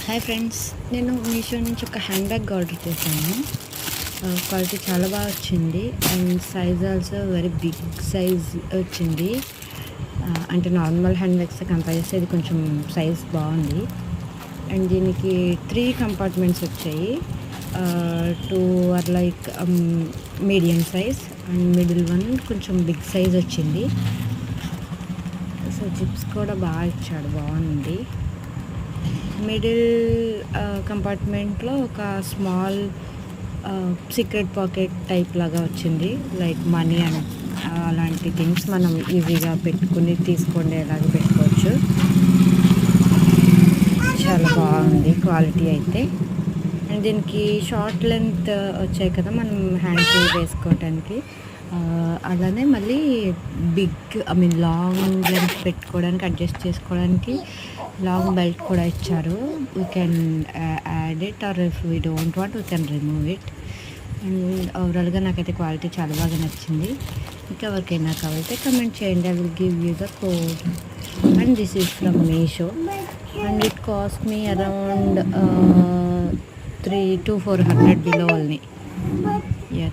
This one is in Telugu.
హాయ్ ఫ్రెండ్స్, నేను మీషో నుంచి ఒక హ్యాండ్ బ్యాగ్ ఆర్డర్ చేశాను. క్వాలిటీ చాలా బాగా వచ్చింది and size also very big size వచ్చింది. అంటే నార్మల్ హ్యాండ్ బ్యాగ్స్ కంపేర్ చేస్తే ఇది కొంచెం సైజ్ బాగుంది. అండ్ దీనికి 3 కంపార్ట్మెంట్స్ వచ్చాయి. 2 or like medium size and middle one కొంచెం బిగ్ సైజ్ వచ్చింది. సో జిప్స్ కూడా బాగా ఇచ్చాడు, బాగుంది. మిడిల్ కంపార్ట్మెంట్లో ఒక స్మాల్ సీక్రెట్ పాకెట్ టైప్ లాగా వచ్చింది. లైక్ మనీ అండ్ అలాంటి థింగ్స్ మనం ఈజీగా పెట్టుకుని తీసుకునేలాగా పెట్టుకోవచ్చు. చాలా బాగుంది క్వాలిటీ అయితే. అండ్ దీనికి షార్ట్ లెంత్ వచ్చాయి కదా మనం హ్యాండ్కి వేసుకోవడానికి. అలానే మళ్ళీ లాంగ్ లెంత్ పెట్టుకోవడానికి, అడ్జస్ట్ చేసుకోవడానికి లాంగ్ బెల్ట్ కూడా ఇచ్చారు. We can add it or if we don't want we can remove it. And ఓవరాల్గా నాకైతే క్వాలిటీ చాలా బాగా నచ్చింది. ఇంకా ఎవరికైనా కావాలంటే కమెంట్ చేయండి, I will give you the code. And this is from Meesho and it cost me around 300 to 400 below only. Yeah.